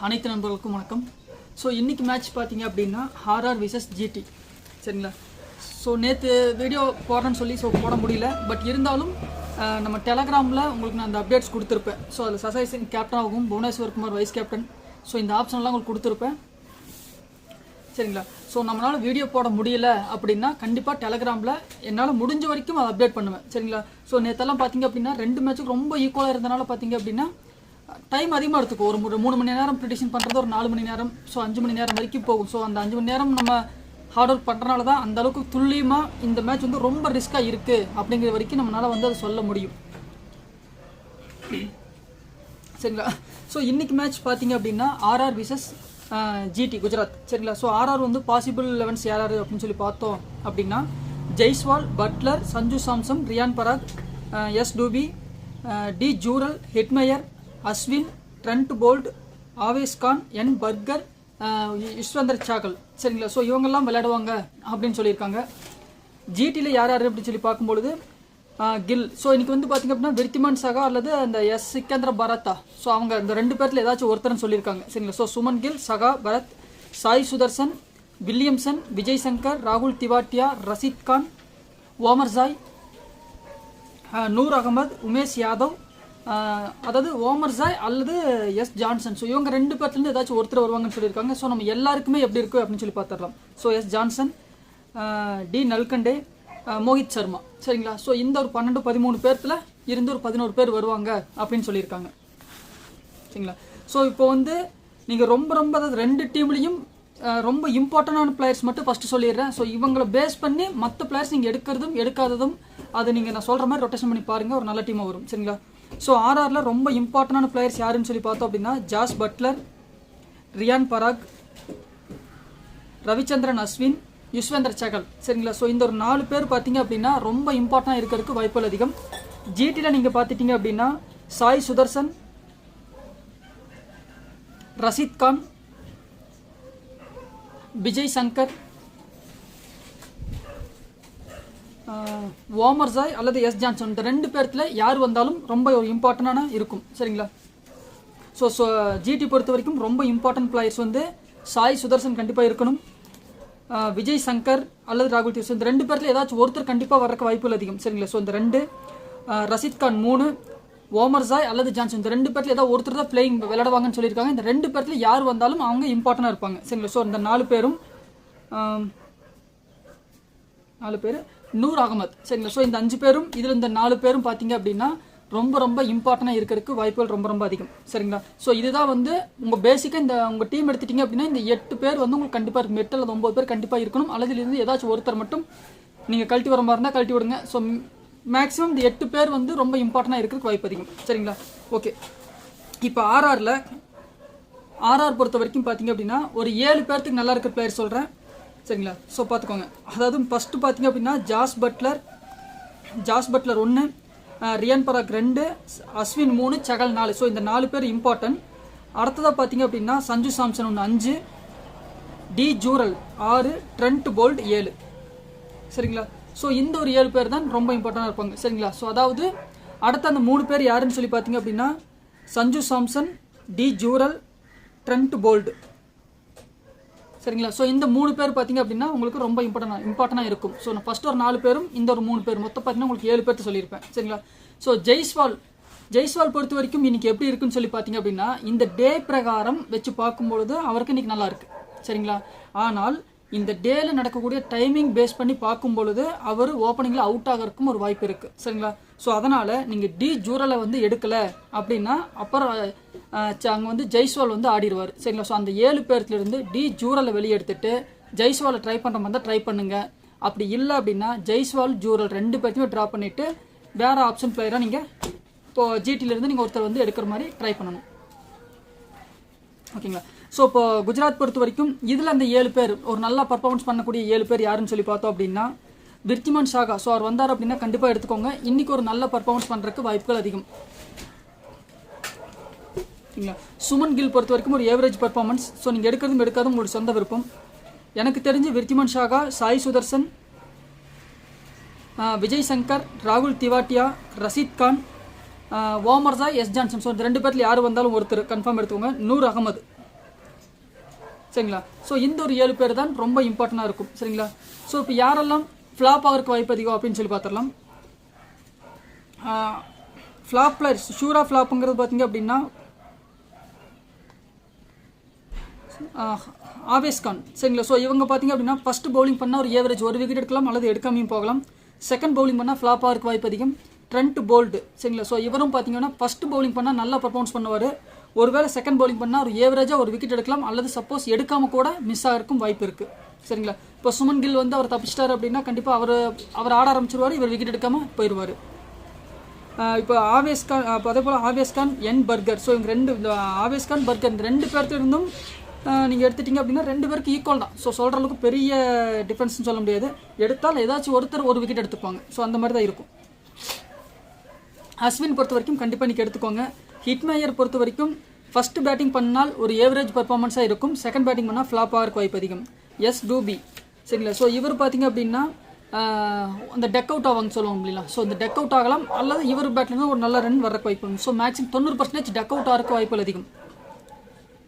அனைத்து நண்பர்களுக்கும் வணக்கம். ஸோ இன்றைக்கி மேட்ச் பார்த்தீங்க அப்படின்னா ஆர்ஆர் விசஸ் ஜிடி. சரிங்களா? ஸோ நேற்று வீடியோ போடுறேன்னு சொல்லி போட முடியல. பட் இருந்தாலும் நம்ம டெலகிராமில் உங்களுக்கு நான் அந்த அப்டேட்ஸ் கொடுத்துருப்பேன். ஸோ அதில் சசாய் சிங் கேப்டனாகவும் Bhuvneshwar Kumar vice captain, so இந்த ஆப்ஷன்லாம் உங்களுக்கு கொடுத்துருப்பேன். சரிங்களா? ஸோ நம்மளால் வீடியோ போட முடியல அப்படின்னா கண்டிப்பாக டெலகிராமில் என்னால் முடிஞ்ச வரைக்கும் அதை அப்டேட் பண்ணுவேன். சரிங்களா? ஸோ நேற்றெல்லாம் பார்த்தீங்க அப்படின்னா 2 மேட்சுக்கு ரொம்ப ஈக்குவலாக இருந்தனால பார்த்தீங்க அப்படின்னா டைம் அதிகமாக எடுத்துக்கும். ஒரு 3 மணி நேரம் ப்ரிடிக்ஷன் பண்ணுறது ஒரு 4 மணி நேரம், ஸோ 5 மணி நேரம் வரைக்கும் போகும். ஸோ அந்த 5 மணி நேரம் நம்ம ஹார்ட் ஒர்க் பண்ணுறனால தான் அந்த அளவுக்கு துல்லியமாக இந்த மேட்ச் வந்து ரொம்ப ரிஸ்க்காக இருக்குது அப்படிங்கிற வரைக்கும் நம்மளால் வந்து அதை சொல்ல முடியும். சரிங்களா? ஸோ இன்றைக்கி மேட்ச் பார்த்தீங்க அப்படின்னா ஆர்ஆர் விசஸ் ஜிடி குஜராத். சரிங்களா? ஸோ ஆர்ஆர் வந்து பாசிபிள் 11 யார் அப்படின்னு சொல்லி பார்த்தோம் அப்படின்னா Jaiswal, Buttler, Sanju Samson, Riyan Parag, S Dubey, D Jurel, Hetmyer, Ashwin, Trent Boult, Avesh Khan, N Burger, Yuzvendra Chahal. சரிங்களா? ஸோ இவங்கெல்லாம் விளையாடுவாங்க அப்படின்னு சொல்லியிருக்காங்க. ஜிடியில் யார் யார் அப்படின்னு சொல்லி பார்க்கும்பொழுது கில். ஸோ இன்னைக்கு வந்து பார்த்தீங்க அப்படின்னா விருத்திமான் சகா அல்லது அந்த எஸ் சிக்கேந்திர பரத்தா. ஸோ அவங்க இந்த 2 பேர்த்தில் ஏதாச்சும் ஒருத்தர்னு சொல்லியிருக்காங்க. சரிங்களா? ஸோ சுமன் கில், சகா பரத், சாய் சுதர்சன், வில்லியம்சன், விஜய் சங்கர், ராகுல் திவாட்டியா, ரஷீத் கான், ஓமர்ஜாய், நூர் அகமது, உமேஷ் யாதவ், அதாவது ஓமர்ஜாய் அல்லது எஸ் ஜான்சன். ஸோ இவங்க 2 பேர்லேருந்து ஏதாச்சும் ஒருத்தர் வருவாங்கன்னு சொல்லியிருக்காங்க. ஸோ நம்ம எல்லாருக்குமே எப்படி இருக்குது அப்படின்னு சொல்லி பார்த்துடலாம். So S Johnson, D Nalkande, Mohit Sharma. சரிங்களா? ஸோ இந்த ஒரு 12-13 பேர்த்தில் இருந்து ஒரு 11 பேர் வருவாங்க அப்படின்னு சொல்லியிருக்காங்க. சரிங்களா? ஸோ இப்போ வந்து நீங்கள் ரொம்ப அதாவது 2 டீம்லேயும் ரொம்ப இம்பார்ட்டண்டான பிளேயர்ஸ் மட்டும் ஃபஸ்ட்டு சொல்லிடுறேன். ஸோ இவங்களை பேஸ் பண்ணி மற்ற பிளேயர்ஸ் நீங்கள் எடுக்கிறதும் எடுக்காததும் அது நீங்கள் நான் சொல்கிற மாதிரி ரொட்டேஷன் பண்ணி பாருங்கள், ஒரு நல்ல டீமாக வரும். சரிங்களா? ஸோ ஆர்ஆரில் ரொம்ப இம்பார்ட்டண்டான பிளேயர்ஸ் யாருன்னு சொல்லி பார்த்தோம் அப்படின்னா ஜாஸ் பட்லர், ரியான் பராக், ரவிச்சந்திரன் அஸ்வின், யுஸ்வேந்தர் சகல். சரிங்களா? ஸோ இந்த ஒரு 4 பேர் பார்த்தீங்க அப்படின்னா ரொம்ப இம்பார்ட்டண்டாக இருக்கிறதுக்கு வாய்ப்புகள் அதிகம். ஜிடியில் நீங்கள் பார்த்துட்டீங்க அப்படின்னா சாய் சுதர்சன், ரஷீத் கான், விஜய் சங்கர், ஓமர்ஜாய் அல்லது எஸ் ஜான்சன். இந்த 2 பேர்த்தில் யார் வந்தாலும் ரொம்ப இம்பார்ட்டண்டான இருக்கும். சரிங்களா? ஸோ ஜிடி பொறுத்த வரைக்கும் ரொம்ப இம்பார்ட்டன்ட் பிளேயர்ஸ் வந்து சாய் சுதர்சன் கண்டிப்பாக இருக்கணும், விஜய் சங்கர் அல்லது ராகுல் திவாட்டி. இந்த 2 பேர்த்தில் ஏதாச்சும் ஒருத்தர் கண்டிப்பாக வரக்கு வாய்ப்புகள் அதிகம். சரிங்களா? ஸோ இந்த 2, ரஷீத் கான் 3, ஓமர்ஜாய் அல்லது ஜான்சன். இந்த 2 பேர்த்தில் ஏதாவது ஒருத்தர் தான் பிளேயிங் விளையாடுவாங்கன்னு சொல்லியிருக்காங்க. இந்த 2 பேர்த்தில் யார் வந்தாலும் அவங்க இம்பார்ட்டண்டாக இருப்பாங்க. சரிங்களா? ஸோ இந்த 4 பேரும் 4 பேர் நூர் அகமது. சரிங்களா? ஸோ இந்த 5 பேரும் இதில் இந்த 4 பேரும் பார்த்தீங்க அப்படின்னா ரொம்ப இம்பார்ட்டண்டாக இருக்கிறதுக்கு வாய்ப்புகள் ரொம்ப அதிகம். சரிங்களா? ஸோ இதுதான் வந்து உங்கள் பேசிக்காக இந்த உங்கள் டீம் எடுத்துட்டிங்க அப்படின்னா இந்த 8 பேர் வந்து உங்களுக்கு கண்டிப்பாக இருக்கும். 8 அல்லது 9 பேர் கண்டிப்பாக இருக்கணும். அல்லது இருந்து ஏதாச்சும் ஒருத்தர் மட்டும் நீங்கள் கழட்டி வர மாதிரி இருந்தால் கழட்டி விடுங்க. ஸோ மேக்ஸிமம் இந்த 8 பேர் வந்து ரொம்ப இம்பார்ட்டண்டாக இருக்கிறதுக்கு வாய்ப்பு அதிகம். சரிங்களா? ஓகே, இப்போ ஆர்ஆர் பொறுத்த வரைக்கும் பார்த்தீங்க அப்படின்னா ஒரு 7 பேர்த்துக்கு நல்லா இருக்கிற பிளேயர் சொல்கிறேன். சரிங்களா? ஸோ பார்த்துக்கோங்க. அதாவது ஃபஸ்ட்டு பார்த்தீங்க அப்படின்னா Jos Buttler 1, Riyan Parag 2, Ashwin 3, Chahal 4. So இந்த 4 பேர் இம்பார்ட்டன்ட். அடுத்ததாக பார்த்தீங்க அப்படின்னா Sanju Samson 5, D Jurel 6, Trent Boult 7. சரிங்களா? ஸோ இந்த ஒரு 7 பேர் தான் ரொம்ப இம்பார்ட்டண்டாக இருப்பாங்க. சரிங்களா? ஸோ அதாவது அடுத்த அந்த 3 பேர் யாருன்னு சொல்லி பார்த்தீங்க அப்படின்னா Sanju Samson, D Jurel, Trent Boult. சரிங்களா? ஸோ இந்த 3 பேர் பார்த்தீங்க அப்படின்னா உங்களுக்கு ரொம்ப இம்பார்ட்டண்டாக இருக்கும். ஸோ நான் ஃபஸ்ட்டு ஒரு 4 பேரும் இந்த ஒரு 3 பேர் மொத்தம் பார்த்தீங்கன்னா உங்களுக்கு 7 பேர்த்து சொல்லியிருப்பேன். சரிங்களா? ஸோ ஜெய்ஸ்வால் பொறுத்த வரைக்கும் இன்னைக்கு எப்படி இருக்குன்னு சொல்லி பார்த்தீங்க அப்படின்னா இந்த டே பிரகாரம் வச்சு பார்க்கும்பொழுது அவருக்கு இன்னைக்கு நல்லா இருக்கு. சரிங்களா? ஆனால் இந்த டேல நடக்கக்கூடிய டைமிங் பேஸ் பண்ணி பார்க்கும் பொழுது அவர் ஓப்பனிங்கில் அவுட் ஆகிறதுக்கும் ஒரு வாய்ப்பு இருக்குது. சரிங்களா? ஸோ அதனால் நீங்கள் டி ஜூரலை வந்து எடுக்கலை அப்படின்னா அப்புறம் அங்கே வந்து ஜெய்ஸ்வால் வந்து ஆடிடுவார். சரிங்களா? ஸோ அந்த 7 பேர்த்துலேருந்து டி ஜூரலை வெளியே எடுத்துட்டு ஜெய்ஸ்வாலை ட்ரை பண்ணுற மாதிரி தான் ட்ரை பண்ணுங்கள். அப்படி இல்லை அப்படின்னா ஜெய்ஸ்வால், ஜூரல் 2 பேர்த்தையுமே ட்ரா பண்ணிவிட்டு வேறு ஆப்ஷன் பிளேயராக நீங்கள் இப்போது ஜிடியிலேருந்து நீங்கள் ஒருத்தர் வந்து எடுக்கிற மாதிரி ட்ரை பண்ணணும். ஓகேங்களா? ஸோ இப்போ குஜராத் பொறுத்த வரைக்கும் இதில் அந்த 7 பேர் ஒரு நல்லா பர்ஃபார்மன்ஸ் பண்ணக்கூடிய 7 பேர் யாருன்னு சொல்லி பார்த்தோம் அப்படின்னா விருத்திமான் சாகா. ஸோ அவர் வந்தார் அப்படின்னா கண்டிப்பாக எடுத்துக்கோங்க. இன்றைக்கி ஒரு நல்ல பர்ஃபார்மன்ஸ் பண்ணுறதுக்கு வாய்ப்புகள் அதிகம். ஓகேங்களா? சுமன் கில் பொறுத்த வரைக்கும் ஒரு ஏவரேஜ் பர்ஃபார்மன்ஸ். ஸோ நீங்கள் எடுக்கிறதும் எடுக்காதும் உங்களோட சொந்த விருப்பம். எனக்கு தெரிஞ்சு விருத்திமான் சாகா, சாய் சுதர்சன், விஜய் சங்கர், ராகுல் Tewatia, Rashid Khan, Omarzai, S Johnson. So இந்த 2 பேர்த்தில் யார் வந்தாலும் ஒருத்தர் கன்ஃபார்ம் எடுத்துக்கோங்க. நூர் அகமது சரிங்களா. ஸோ இந்த ஒரு 7 பேர் தான் ரொம்ப இம்பார்ட்டண்டாக இருக்கும். சரிங்களா. ஸோ இப்போ யாரெல்லாம் ஃப்ளாப் ஆகிறதுக்கு வாய்ப்பு அதிகம் அப்படின்னு சொல்லி பார்த்துடலாம். ஃப்ளாப்பில் ஷூரா ஃப்ளாப்புங்கிறது பார்த்தீங்க அப்படின்னா ஆவேஸ்கான். சரிங்களா. ஸோ இவங்க பார்த்தீங்க அப்படின்னா ஃபர்ஸ்ட் பவுலிங் பண்ணால் ஒரு ஏவரேஜ் ஒரு விக்கெட் எடுக்கலாம் அல்லது எடுக்காமையும் போகலாம். செகண்ட் பவுலிங் பண்ணால் ஃப்ளாப் ஆகிறதுக்கு வாய்ப்பு அதிகம். Trend Boult. சரிங்களா. ஸோ இவரும் பார்த்தீங்கன்னா ஃபர்ஸ்ட் பவுலிங் பண்ணால் நல்லா பர்ஃபார்மன்ஸ் பண்ணுவார். ஒருவேளை செகண்ட் பவுலிங் பண்ணால் ஒரு ஏவரேஜாக ஒரு விக்கெட் எடுக்கலாம் அல்லது சப்போஸ் எடுக்காமல் கூட மிஸ் ஆகிறதுக்கும் வாய்ப்பு இருக்குது. சரிங்களா. இப்போ சுமன் கில் வந்து அவர் தப்பிச்சிட்டார் அப்படின்னா கண்டிப்பாக அவர் ஆட ஆரம்பிச்சிருவார், இவர் விக்கெட் எடுக்காமல் போயிடுவார். இப்போ ஆவேஸ்கான், அதே போல் ஆவேஸ்கான், என் பர்கர். ஸோ இவங்க இந்த ஆவேஸ்கான், பர்கர் இந்த 2 பேர்த்து இருந்தும் நீங்கள் எடுத்துட்டீங்க அப்படின்னா 2 பேருக்கு ஈக்குவல் தான். ஸோ சொல்கிற அளவுக்கு பெரிய டிஃப்ரென்ஸ்னு சொல்ல முடியாது. எடுத்தால் ஏதாச்சும் ஒருத்தர் ஒரு விக்கெட் எடுத்துப்பாங்க. ஸோ அந்த மாதிரி தான் இருக்கும். அஸ்வின் பொறுத்த வரைக்கும் கண்டிப்பாக நீங்கள் எடுத்துக்கோங்க. ஹிட்மேயர் பொறுத்த வரைக்கும் ஃபர்ஸ்ட் பேட்டிங் பண்ணால் ஒரு ஏவரேஜ் பர்ஃபார்மன்ஸாக இருக்கும். செகண்ட் பேட்டிங் பண்ணால் ஃப்ளாப் ஆகிறதுக்கு வாய்ப்பு அதிகம். S Dooby. சரிங்களா. ஸோ இவர் பார்த்தீங்க அப்படின்னா அந்த டெக் அவுட் ஆவாங்க சொல்லுவாங்க இல்லைங்களா. ஸோ இந்த டெக் அவுட் ஆகலாம் அல்லது இவர் பேட்லேருந்து ஒரு நல்ல ரன் வரக்கு வாய்ப்பு. ஸோ மேக்ஸிமம் 90% டெக் அவுட் ஆகிறதுக்கு வாய்ப்புகள் அதிகம்.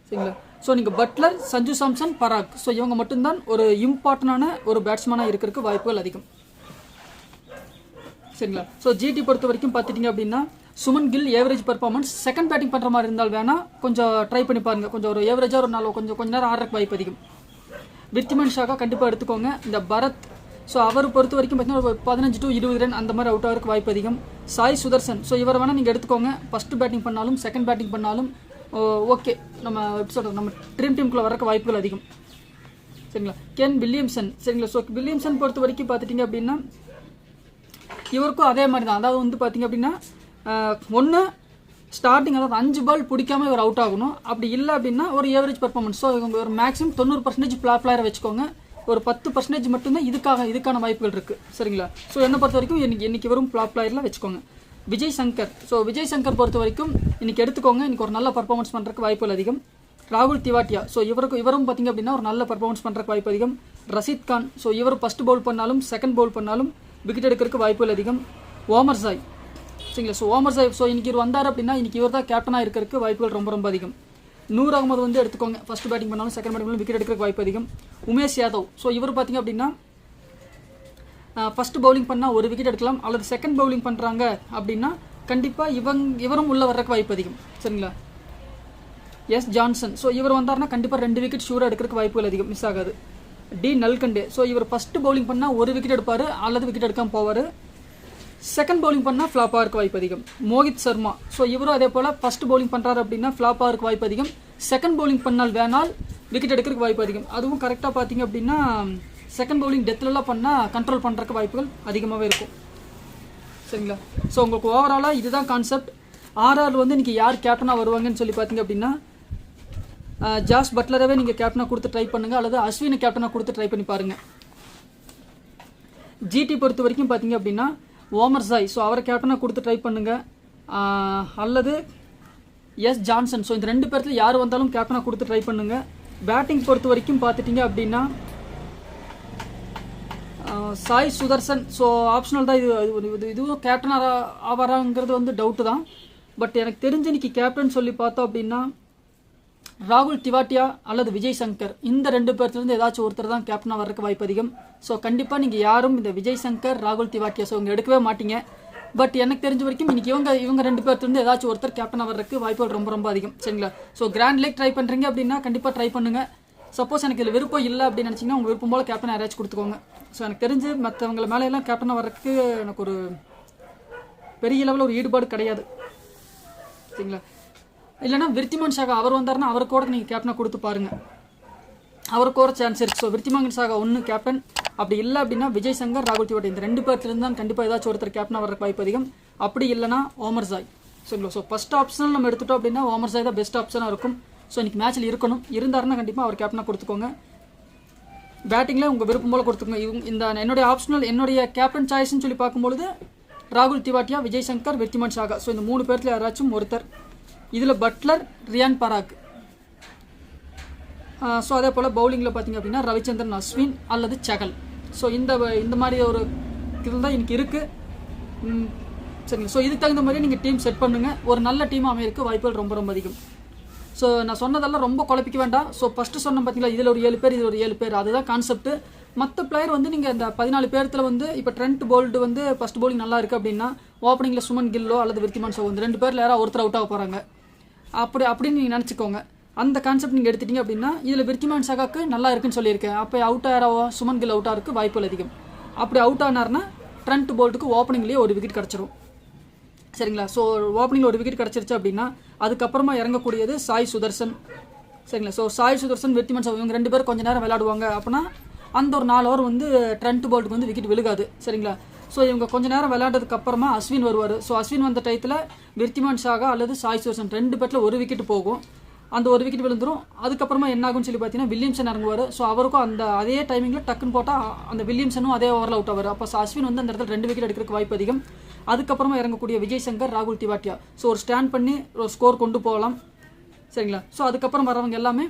சரிங்களா. ஸோ நீங்கள் பட்லர், சஞ்சு சாம்சன், பராக். ஸோ இவங்க மட்டும்தான் ஒரு இம்பார்ட்டண்டான ஒரு பேட்ஸ்மேனாக இருக்கிறதுக்கு வாய்ப்புகள் அதிகம். சரிங்களா. ஸோ ஜிடி பொறுத்த வரைக்கும் பார்த்துட்டிங்க அப்படின்னா Shubman Gill average performance. Second batting பண்ணுற மாதிரி இருந்தால் வேணால் கொஞ்சம் ட்ரை பண்ணி பாருங்கள். கொஞ்சம் ஒரு ஏவரேஜாக ஒரு நாள் கொஞ்சம் நேரம் ஆடுறதுக்கு வாய்ப்பு அதிகம். விர்த்திமன் ஷாக்கா கண்டிப்பாக எடுத்துக்கோங்க. இந்த பரத். ஸோ அவர் பொறுத்த வரைக்கும் பார்த்தீங்கன்னா ஒரு 15 to 20 ரன் அந்த மாதிரி அவுட் ஆகிறதுக்கு வாய்ப்பு அதிகம். சாய் சுதர்சன். ஸோ இவரை வேணால் நீங்கள் எடுத்துக்கோங்க. ஃபஸ்ட்டு பேட்டிங் பண்ணாலும் செகண்ட் பேட்டிங் பண்ணாலும் ஓகே, நம்ம எபிசோட் நம்ம ட்ரீம் டீமுக்குள்ளே வரக்கு வாய்ப்புகள் அதிகம். சரிங்களா. Ken Williamson. சரிங்களா. ஸோ வில்லியம்சன் பொறுத்த வரைக்கும் பார்த்துட்டிங்க அப்படின்னா இவருக்கும் அதே மாதிரி தான். அதாவது வந்து பார்த்தீங்க அப்படின்னா ஒன்று ஸ்டார்டிங், அதாவது 5 பால் பிடிக்காம இவர் அவுட் ஆகணும். அப்படி இல்லை அப்படின்னா ஒரு ஏவரேஜ் பர்ஃபார்மன்ஸ். ஸோ இவங்க ஒரு மேக்ஸிமம் 90% பிளேயரை வச்சுக்கோங்க. ஒரு 10% மட்டும்தான் இதுக்கான வாய்ப்புகள் இருக்குது. சரிங்களா. ஸோ என்னை பொறுத்த வரைக்கும் இன்னைக்கு வரும் ஃப்ளாப் பிளேயரில் வச்சுக்கோங்க. விஜய் சங்கர். ஸோ விஜய் சங்கர் பொறுத்த வரைக்கும் இன்னைக்கு எடுத்துக்கோங்க. இன்னைக்கு ஒரு நல்ல பர்ஃபார்மன்ஸ் பண்ணுறதுக்கு வாய்ப்புகள் அதிகம். ராகுல் திவாட்டியா. ஸோ இவரும் பார்த்தீங்க அப்படின்னா ஒரு நல்ல பர்ஃபார்மன்ஸ் பண்ணுறதுக்கு வாய்ப்பு அதிகம். ரஷீத் கான். ஸோ இவர் ஃபர்ஸ்ட் பவுல் பண்ணாலும் செகண்ட் பவுல் பண்ணாலும் விக்கெட் எடுக்கிறதுக்கு வாய்ப்புகள் அதிகம். ஓமர் சாய். சரிங்களா. ஸோ ஓமர் சாய். ஸோ இன்னைக்கு இவர் வந்தார் அப்படின்னா இன்னைக்கு இவர் தான் கேப்டனாக இருக்கிறதுக்கு வாய்ப்புகள் ரொம்ப ரொம்ப அதிகம். நூர் அகமது வந்து எடுத்துக்கோங்க. ஃபர்ஸ்ட் பேட்டிங் பண்ணாலும் செகண்ட் பேட்டிங் பண்ணாலும் விக்கெட் எடுக்கிறதுக்கு வாய்ப்பு அதிகம். உமேஷ் யாதவ். ஸோ இவர் பார்த்தீங்க அப்படின்னா ஃபர்ஸ்ட் பவுலிங் பண்ணால் ஒரு விக்கெட் எடுக்கலாம் அல்லது செகண்ட் பவுலிங் பண்ணுறாங்க அப்படின்னா கண்டிப்பாக இவரும் உள்ள வர்றதுக்கு வாய்ப்பு அதிகம். சரிங்களா. S Johnson. ஸோ இவர் வந்தார்னா கண்டிப்பாக 2 விக்கெட் ஷூராக எடுக்கிறதுக்கு வாய்ப்புகள் அதிகம், மிஸ் ஆகாது. டி நல்கண்டே. ஸோ இவர் ஃபர்ஸ்ட் பவுலிங் பண்ணால் ஒரு விக்கெட் எடுப்பார் அல்லது விக்கெட் எடுக்காமல் போவார். செகண்ட் பவுலிங் பண்ணால் ஃப்ளாப் ஆகிறதுக்கு வாய்ப்பு அதிகம். மோஹித் சர்மா. ஸோ இவரும் அதே போல் ஃபர்ஸ்ட் பவுலிங் பண்ணுறாரு அப்படின்னா ஃப்ளாப் ஆகிறதுக்கு வாய்ப்பு அதிகம். செகண்ட் பவுலிங் பண்ணால் வேணால் விக்கெட் எடுக்கிறதுக்கு வாய்ப்பு அதிகம். அதுவும் கரெக்டாக பார்த்தீங்க அப்படின்னா செகண்ட் பவுலிங் டெத்லலாம் பண்ணால் கண்ட்ரோல் பண்ணுறதுக்கு வாய்ப்புகள் அதிகமாகவே இருக்கும். சரிங்களா. ஸோ உங்களுக்கு ஓவராலாக இதுதான் கான்செப்ட். ஆர்ஆர் வந்து இன்றைக்கி யார் கேப்டனாக வருவாங்கன்னு சொல்லி பார்த்தீங்க அப்படின்னா ஜாஸ் பட்லரவே நீங்கள் கேப்டனாக கொடுத்து ட்ரை பண்ணுங்கள் அல்லது அஸ்வினை கேப்டனாக கொடுத்து ட்ரை பண்ணி பாருங்கள். ஜிடி பொறுத்த வரைக்கும் பார்த்தீங்க அப்படின்னா ஓமர் சாய். ஸோ அவரை கேப்டனாக கொடுத்து ட்ரை பண்ணுங்கள் அல்லது எஸ் ஜான்சன். ஸோ இந்த 2 பேர்த்தில் யார் வந்தாலும் கேப்டனாக கொடுத்து ட்ரை பண்ணுங்கள். பேட்டிங் பொறுத்த வரைக்கும் பார்த்துட்டிங்க அப்படின்னா சாய் சுதர்சன். ஸோ ஆப்ஷனல் தான். இதுவும் கேப்டனாக ஆவாராங்கிறது வந்து டவுட்டு தான். பட் எனக்கு தெரிஞ்சு இன்னைக்கு கேப்டன் சொல்லி பார்த்தோம் அப்படின்னா ராகுல் திவாட்டியா அல்லது விஜய் சங்கர். இந்த 2 பேர்த்துலேருந்து ஏதாச்சும் ஒருத்தர் தான் கேப்டனாக வர்றதுக்கு வாய்ப்பு அதிகம். ஸோ கண்டிப்பாக நீங்கள் யாரும் இந்த விஜய் சங்கர், ராகுல் திவாட்டியா ஸோ இவங்க எடுக்கவே மாட்டீங்க. பட் எனக்கு தெரிஞ்ச வரைக்கும் இன்னைக்கு இவங்க 2 பேர்த்துலேருந்து ஏதாச்சும் ஒருத்தர் கேப்டனாக வர்றதுக்கு வாய்ப்புகள் ரொம்ப ரொம்ப அதிகம். சரிங்களா. ஸோ கிராண்ட் லீக் ட்ரை பண்ணுறீங்க அப்படின்னா கண்டிப்பாக ட்ரை பண்ணுங்கள். சப்போஸ் எனக்கு இதில் விருப்பம் இல்லை அப்படின்னு நினச்சிங்கன்னா உங்கள் விருப்பம் போல் கேப்டன் யாராச்சும் கொடுத்துக்கோங்க. ஸோ எனக்கு தெரிஞ்சு மற்றவங்களை மேலையெல்லாம் கேப்டனாக வர்றதுக்கு எனக்கு ஒரு பெரிய லெவலில் ஒரு ஈடுபாடு கிடையாது. சரிங்களா. இல்லைனா விருத்திமான் ஷாகா அவர் வந்தாருன்னா அவருக்கு கூட நீங்கள் கேப்டனாக கொடுத்து பாருங்கள். அவருக்கு ஒரு சான்ஸ் இருக்குது. ஸோ விருத்திமான் ஷாகா ஒன்று கேப்டன். அப்படி இல்லை அப்படின்னா விஜய் சங்கர், ராகுல் திவாட்டி இந்த 2 பேர்த்துலேருந்து தான் கண்டிப்பாக ஏதாச்சும் ஒருத்தர் கேப்டனாக வர்றதுக்கு வாய்ப்பு அதிகம். அப்படி இல்லைனா ஓமர் சாய். சரிங்களா. ஸோ ஃபஸ்ட் ஆப்ஷனில் நம்ம எடுத்துட்டோம் அப்படின்னா ஓமர் சாய் தான் பெஸ்ட் ஆப்ஷனாக இருக்கும். ஸோ இன்றைக்கி மேட்ச்சில் இருக்கணும். இருந்தாருன்னா கண்டிப்பாக அவர் கேப்டனாக கொடுத்துக்கோங்க. பேட்டிங்கில் உங்கள் விருப்பம் போல் கொடுத்துக்கோங்க. இந்த என்னுடைய கேப்டன் சாய்ஸ்ன்னு சொல்லி பார்க்கும்பொழுது ராகுல் திவாட்டியா, விஜய் சங்கர், விருத்திமான் ஷாகா. ஸோ இந்த 3 பேர்த்தில் யாராச்சும் ஒருத்தர். இதில் பட்லர், ரியான் பராக். ஸோ அதே போல் பவுலிங்கில் பார்த்தீங்க அப்படின்னா ரவிச்சந்திரன் அஸ்வின் அல்லது சகல். ஸோ இந்த மாதிரி ஒரு இதில் தான் எனக்கு இருக்குது. சரிங்க. ஸோ இதுக்கு தகுந்த மாதிரி நீங்கள் டீம் செட் பண்ணுங்கள். ஒரு நல்ல டீம் அமையறதுக்கு வாய்ப்புகள் ரொம்ப ரொம்ப அதிகம். ஸோ நான் சொன்னதெல்லாம் ரொம்ப குழப்பிக்க வேண்டாம். ஸோ ஃபஸ்ட்டு சொன்னேன் பார்த்தீங்களா, இதில் ஒரு 7 பேர், இதில் ஒரு 7 பேர், அதுதான் கான்செப்ட். மற்ற பிளேயர் வந்து நீங்கள் இந்த 14 பேர்த்தில் வந்து இப்போ ட்ரெண்ட் போல்ட் வந்து ஃபஸ்ட் bowling நல்லா இருக்குது அப்படின்னா ஓப்பனிங்கில் சுமன் கில்லோ அல்லது விருத்திமான் சாகா வந்து 2 பேரில் யாராவது ஒருத்தர் அவுட் ஆக போகிறாங்க அப்படின்னு நீங்கள் நினச்சிக்கோங்க. அந்த கான்செப்ட் நீங்கள் எடுத்துட்டீங்க அப்படின்னா இதில் விருத்திமான் சாகாக்கு நல்லா இருக்குன்னு சொல்லியிருக்கேன். அப்போ அவுட் ஆகிறாவோ சுமன் கில் அவுட் ஆகிறதுக்கு வாய்ப்புகள் அதிகம். அப்படி அவுட் ஆனார்னா ட்ரெண்ட் போல்ட்டுக்கு ஓப்பனிங்லேயே ஒரு விக்கெட் கிடச்சிரும். சரிங்களா? ஸோ ஓப்பனிங்கில் ஒரு விக்கெட் கிடச்சிருச்சு அப்படின்னா அதுக்கப்புறமா இறங்கக்கூடியது சாய் சுதர்சன். சரிங்களா? ஸோ சாய் சுதர்சன் விருத்திமான் சாகா இவங்க 2 பேர் கொஞ்சம் நேரம் விளையாடுவாங்க. அப்படின்னா அந்த ஒரு 4 ஓவர் வந்து ட்ரெண்ட் போல்ட்டுக்கு வந்து விக்கெட் விழுகாது. சரிங்களா? ஸோ இவங்க கொஞ்சம் நேரம் விளையாண்டதுக்கு அப்புறமா அஸ்வின் வருவார். ஸோ அஸ்வின் வந்த டயத்தில் விருத்திமான் சாகா அல்லது சாய் சுதர்சன் 2 பேரில் ஒரு விக்கெட் போகும். அந்த ஒரு விக்கெட் விழுந்துரும். அதுக்கப்புறமா என்ன ஆகும்னு சொல்லி பார்த்தீங்கன்னா வில்லியம்சன் இறங்குவார். ஸோ அவருக்கும் அந்த அதே டைமிங்கில் டக்குன்னு போட்டால் அந்த வில்லியம்சனும் அதே ஓவரில் அவுட் ஆவார். அப்போ அஸ்வின் வந்து அந்த இடத்துல 2 விக்கெட் எடுக்கிறதுக்கு வாய்ப்பு அதிகம். அதுக்கப்புறமா இறங்கக்கூடிய விஜய் சங்கர், ராகுல் திவாட்டியா ஸோ ஒரு ஸ்டாண்ட் பண்ணி ஒரு ஸ்கோர் கொண்டு போகலாம். சரிங்களா? ஸோ அதுக்கப்புறம் வரவங்க எல்லாமே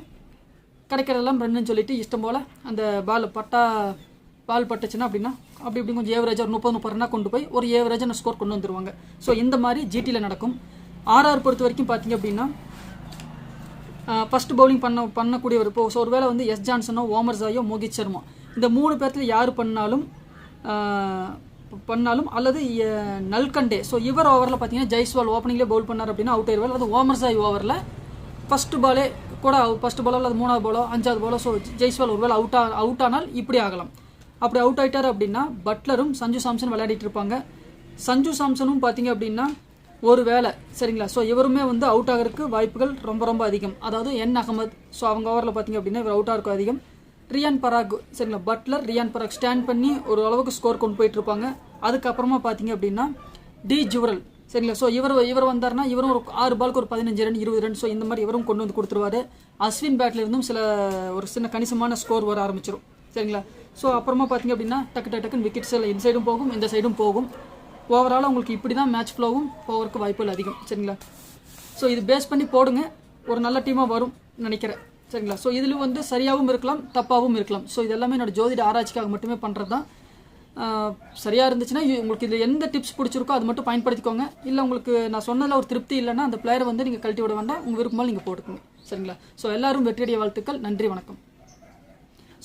கிடைக்கிறதெல்லாம் ரன்னு சொல்லிட்டு இஷ்டம் போல் அந்த பால் பட்டுச்சுன்னா அப்படின்னா அப்படி இப்படி கொஞ்சம் ஏவரேஜாக ஒரு 30 ரன்னாக கொண்டு போய் ஒரு ஏவரேஜான ஸ்கோர் கொண்டு வந்துருவாங்க. ஸோ இந்த மாதிரி ஜிடியில் நடக்கும். ஆர்ஆர் பொறுத்த வரைக்கும் பார்த்தீங்க அப்படின்னா ஃபஸ்ட்டு பவுலிங் பண்ணக்கூடிய ஒரு இப்போ ஒரு வேளை வந்து எஸ் ஜான்சனோ, ஓமர் ஜாயோ, மோகித் சர்மா இந்த 3 பேர்த்தில் யார் பண்ணாலும் அல்லது நல்கண்டே ஸோ இவர் ஓவரில் பார்த்தீங்கன்னா ஜெய்ஸ்வால் ஓப்பனிங்லேயே பவுல் பண்ணார் அப்படின்னா அவுட் ஆயிடுவார். அல்லது ஓமர் ஜாய் ஓவரில் ஃபஸ்ட்டு பாலே கூட ஃபஸ்ட்டு பாலோ அல்லது 3வது பாலோ 5வது பாலோ ஸோ ஜெய்ஸ்வால் ஒரு வேளை அவுட் ஆனால் இப்படி ஆகலாம். அப்படி அவுட் ஆகிட்டார் அப்படின்னா பட்லரும் சஞ்சு சாம்சன் விளையாடிட்டு இருப்பாங்க. சஞ்சு சாம்சனும் பார்த்தீங்க அப்படின்னா ஒரு வேளை சரிங்களா? ஸோ இவருமே வந்து அவுட் ஆகிறதுக்கு வாய்ப்புகள் ரொம்ப ரொம்ப அதிகம். அதாவது என் அகமது ஸோ அவங்க ஓவரில் பார்த்தீங்க அப்படின்னா இவர் அவுட் ஆகிறதுக்கு அதிகம். ரியான் பராக் சரிங்களா? பட்லர், ரியான் பராக் ஸ்டாண்ட் பண்ணி ஒரு அளவுக்கு ஸ்கோர் கொண்டு போயிட்டு இருப்பாங்க. அதுக்கப்புறமா பார்த்தீங்க அப்படின்னா டி ஜுவரல் சரிங்களா? ஸோ இவர் வந்தார்னா இவரும் ஒரு 6 பாலுக்கு ஒரு 15 ரன் 20 ரன் ஸோ இந்த மாதிரி இவரும் கொண்டு வந்து கொடுத்துருவாரு. அஸ்வின் பேட்டில் இருந்தும் ஒரு சின்ன கணிசமான ஸ்கோர் வர ஆரம்பிச்சிடும். சரிங்களா? ஸோ அப்புறமா பார்த்தீங்க அப்படின்னா டக்குன்னு விக்கெட்ஸ் எல்லாம் இந்த சைடும் போகும், இந்த சைடும் போகும். ஓவராலாக உங்களுக்கு இப்படி தான் மேட்ச் ஃப்ளோவும் போகிறதுக்கு வாய்ப்புகள் அதிகம். சரிங்களா? ஸோ இது பேஸ் பண்ணி போடுங்க, ஒரு நல்ல டீமாக வரும் நினைக்கிறேன். சரிங்களா? ஸோ இதில் வந்து சரியாகவும் இருக்கலாம், தப்பாகவும் இருக்கலாம். ஸோ இது எல்லாமே என்னோட ஜோதிட ஆராய்ச்சிக்காக மட்டுமே பண்ணுறது தான். சரியாக இருந்துச்சுன்னா உங்களுக்கு இதில் எந்த டிப்ஸ் பிடிச்சிருக்கோ அது மட்டும் பயன்படுத்திக்கோங்க. இல்லை உங்களுக்கு நான் சொன்னதில் ஒரு திருப்தி இல்லைன்னா அந்த பிளேயரை வந்து நீங்கள் கழட்டி விட வேண்டாம், உங்கள் விருப்பமாக நீங்கள் போட்டுக்கோங்க. சரிங்களா? ஸோ எல்லாரும் வெற்றியடைய வாழ்த்துக்கள். நன்றி, வணக்கம்.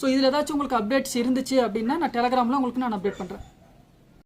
ஸோ இதில் ஏதாச்சும் உங்களுக்கு அப்டேட்ஸ் இருந்துச்சு அப்படின்னா நான் டெலகிராமில் உங்களுக்கு நான் அப்டேட் பண்ணுறேன்.